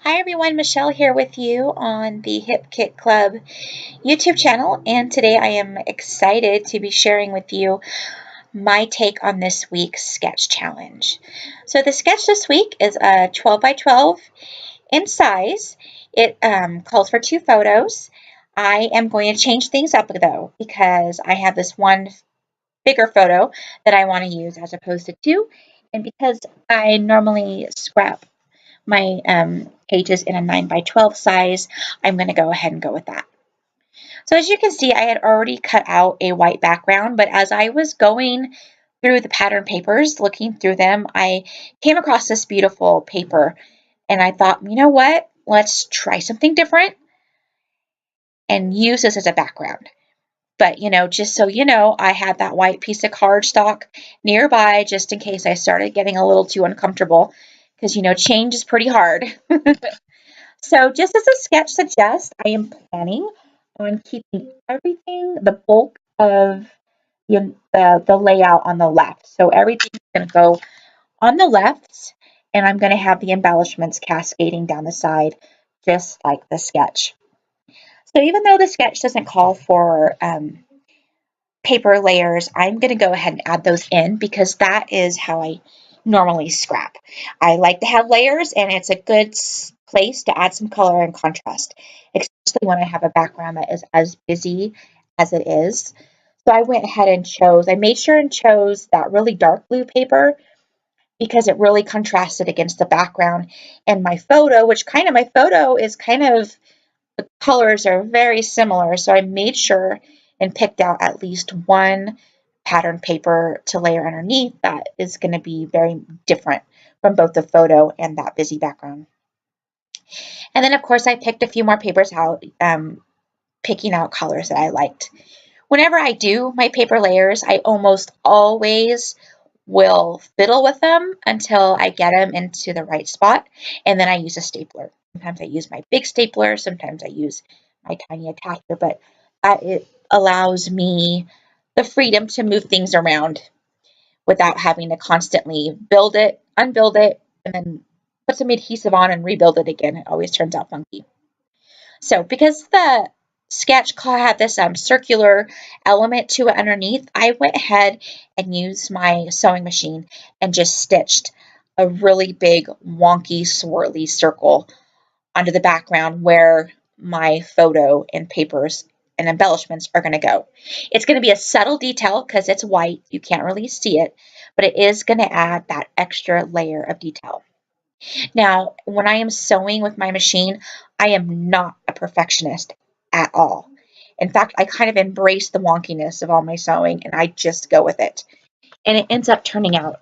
Hi everyone, Michelle here with you on the Hip Kit Club YouTube channel, and today I am excited to be sharing with you my take on this week's sketch challenge. So the sketch this week is a 12 by 12 in size. It calls for 2 photos. I am going to change things up though because I have this one bigger photo that I want to use as opposed to 2, and because I normally scrap my pages in a 9 by 12 size, I'm going to go ahead and go with that. So as you can see, I had already cut out a white background, but as I was going through the pattern papers, looking through them, I came across this beautiful paper, and I thought, you know what? Let's try something different and use this as a background. But, just so you know, I had that white piece of cardstock nearby just in case I started getting a little too uncomfortable because, change is pretty hard. So just as the sketch suggests, I am planning on keeping everything, the bulk of the layout on the left. So everything's going to go on the left, and I'm going to have the embellishments cascading down the side, just like the sketch. So even though the sketch doesn't call for paper layers, I'm going to go ahead and add those in because that is how I normally scrap. I like to have layers, and it's a good place to add some color and contrast, especially when I have a background that is as busy as it is. So I went ahead and I made sure and chose that really dark blue paper because it really contrasted against the background. And my photo, my photo is the colors are very similar, so I made sure and picked out at least one pattern paper to layer underneath that is going to be very different from both the photo and that busy background. And then, of course, I picked a few more papers out, picking out colors that I liked. Whenever I do my paper layers, I almost always will fiddle with them until I get them into the right spot, and then I use a stapler. Sometimes I use my big stapler, sometimes I use my tiny attacher, but it allows me the freedom to move things around without having to constantly build it, unbuild it, and then put some adhesive on and rebuild it again. It always turns out funky. So because the sketch had this circular element to it underneath, I went ahead and used my sewing machine and just stitched a really big wonky swirly circle onto the background where my photo and papers and embellishments are going to go. It's going to be a subtle detail because it's white. You can't really see it, but it is going to add that extra layer of detail. Now, when I am sewing with my machine, I am not a perfectionist at all. In fact, I kind of embrace the wonkiness of all my sewing and I just go with it. And it ends up turning out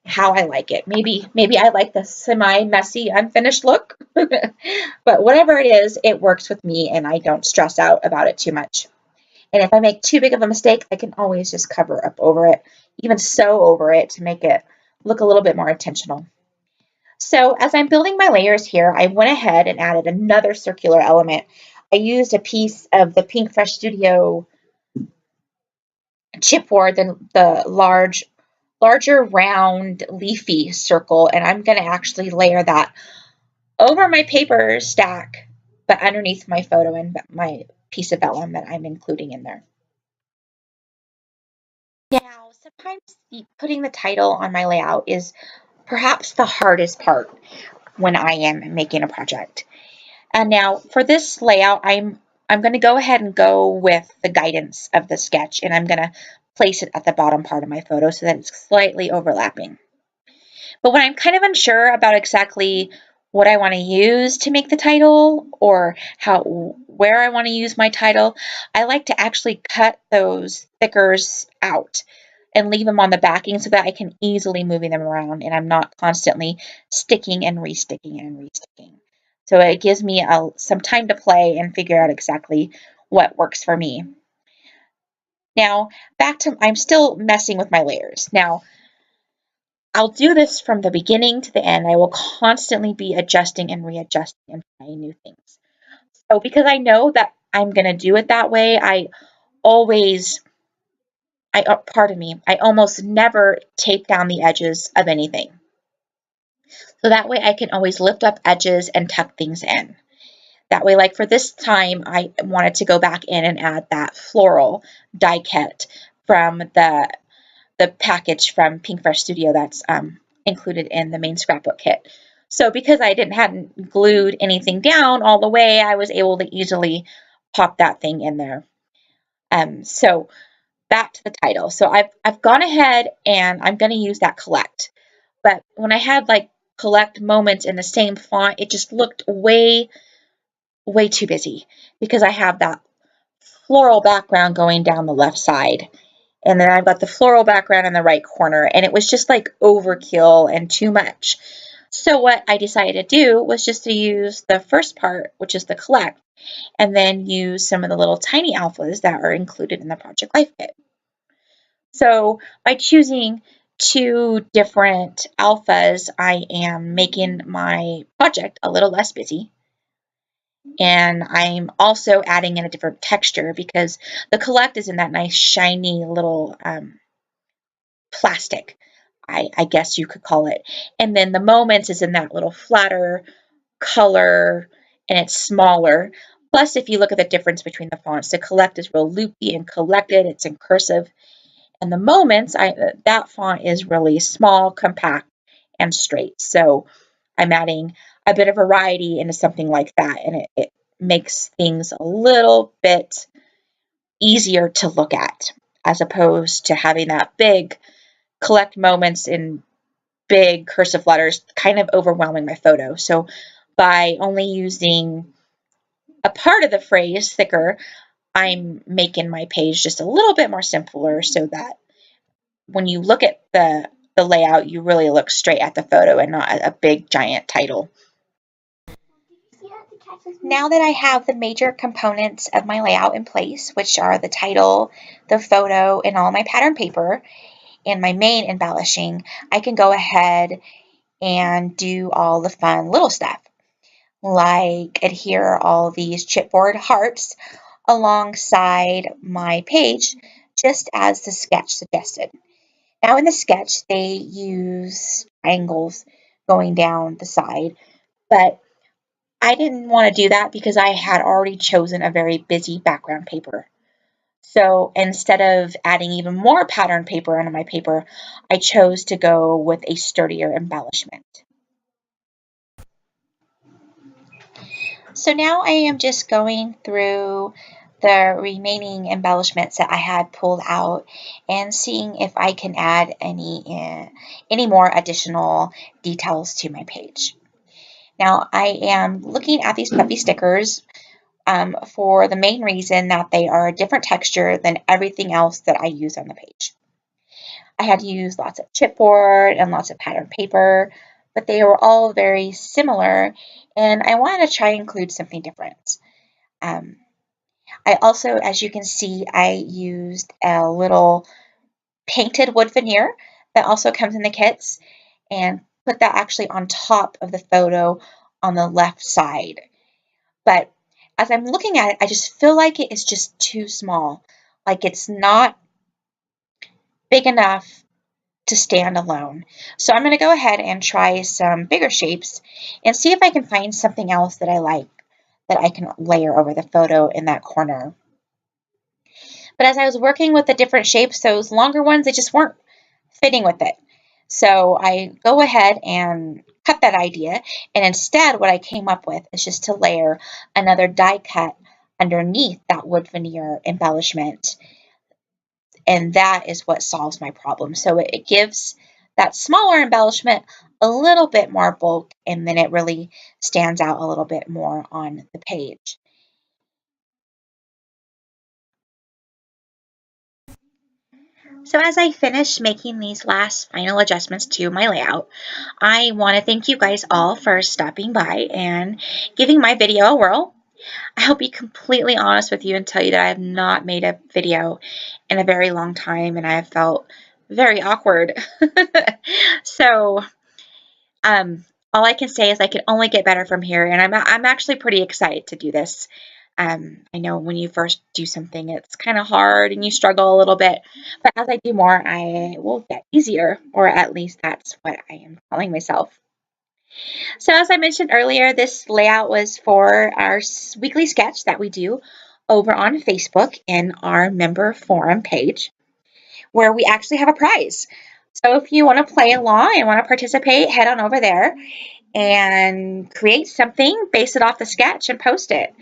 how I like it. Maybe I like the semi-messy, unfinished look, but whatever it is, it works with me and I don't stress out about it too much. And if I make too big of a mistake, I can always just cover up over it, even sew over it to make it look a little bit more intentional. So as I'm building my layers here, I went ahead and added another circular element. I used a piece of the Pink Fresh Studio chipboard, the larger round leafy circle, and I'm going to actually layer that over my paper stack, but underneath my photo and my piece of vellum that I'm including in there. Now, sometimes putting the title on my layout is perhaps the hardest part when I am making a project. And now for this layout, I'm going to go ahead and go with the guidance of the sketch, and I'm going to place it at the bottom part of my photo so that it's slightly overlapping. But when I'm kind of unsure about exactly what I want to use to make the title or where I want to use my title, I like to actually cut those thickers out and leave them on the backing so that I can easily move them around and I'm not constantly sticking and resticking and resticking. So it gives me some time to play and figure out exactly what works for me. Now, I'm still messing with my layers. Now, I'll do this from the beginning to the end. I will constantly be adjusting and readjusting and trying new things. So because I know that I'm going to do it that way, I almost never tape down the edges of anything. So that way I can always lift up edges and tuck things in. That way, like for this time, I wanted to go back in and add that floral die cut from the package from Pink Fresh Studio that's included in the main scrapbook kit. So because I hadn't glued anything down all the way, I was able to easily pop that thing in there. So back to the title. So I've gone ahead and I'm going to use that collect. But when I had like collect moments in the same font, it just looked way too busy because I have that floral background going down the left side. And then I've got the floral background in the right corner. And it was just like overkill and too much. So what I decided to do was just to use the first part, which is the collect, and then use some of the little tiny alphas that are included in the Project Life Kit. So by choosing two different alphas, I am making my project a little less busy. And I'm also adding in a different texture because the collect is in that nice shiny little plastic, I guess you could call it. And then the moments is in that little flatter color and it's smaller. Plus, if you look at the difference between the fonts, the collect is real loopy and collected, it's in cursive. And the moments, that font is really small, compact, and straight. So I'm adding a bit of variety into something like that, and it makes things a little bit easier to look at as opposed to having that big collect moments in big cursive letters kind of overwhelming my photo. So by only using a part of the phrase thicker, I'm making my page just a little bit more simpler so that when you look at the layout, you really look straight at the photo and not at a big giant title. Now that I have the major components of my layout in place, which are the title, the photo, and all my pattern paper, and my main embellishing, I can go ahead and do all the fun little stuff, like adhere all these chipboard hearts alongside my page, just as the sketch suggested. Now in the sketch, they use triangles going down the side, but I didn't want to do that because I had already chosen a very busy background paper. So instead of adding even more pattern paper onto my paper, I chose to go with a sturdier embellishment. So now I am just going through the remaining embellishments that I had pulled out and seeing if I can add any more additional details to my page. Now I am looking at these puffy stickers for the main reason that they are a different texture than everything else that I use on the page. I had used lots of chipboard and lots of pattern paper, but they were all very similar, and I wanted to try and include something different. I also, as you can see, I used a little painted wood veneer that also comes in the kits and put that actually on top of the photo on the left side. But as I'm looking at it, I just feel like it is just too small. Like it's not big enough to stand alone. So I'm going to go ahead and try some bigger shapes and see if I can find something else that I like that I can layer over the photo in that corner. But as I was working with the different shapes, those longer ones, they just weren't fitting with it. So I go ahead and cut that idea. And instead, what I came up with is just to layer another die cut underneath that wood veneer embellishment. And that is what solves my problem. So it gives that smaller embellishment a little bit more bulk, and then it really stands out a little bit more on the page. So as I finish making these last final adjustments to my layout, I want to thank you guys all for stopping by and giving my video a whirl. I'll be completely honest with you and tell you that I have not made a video in a very long time, and I have felt very awkward. So all I can say is I can only get better from here, and I'm actually pretty excited to do this. I know when you first do something, it's kind of hard and you struggle a little bit, but as I do more, I will get easier, or at least that's what I am telling myself. So as I mentioned earlier, this layout was for our weekly sketch that we do over on Facebook in our member forum page, where we actually have a prize. So if you want to play along and want to participate, head on over there and create something, base it off the sketch and post it.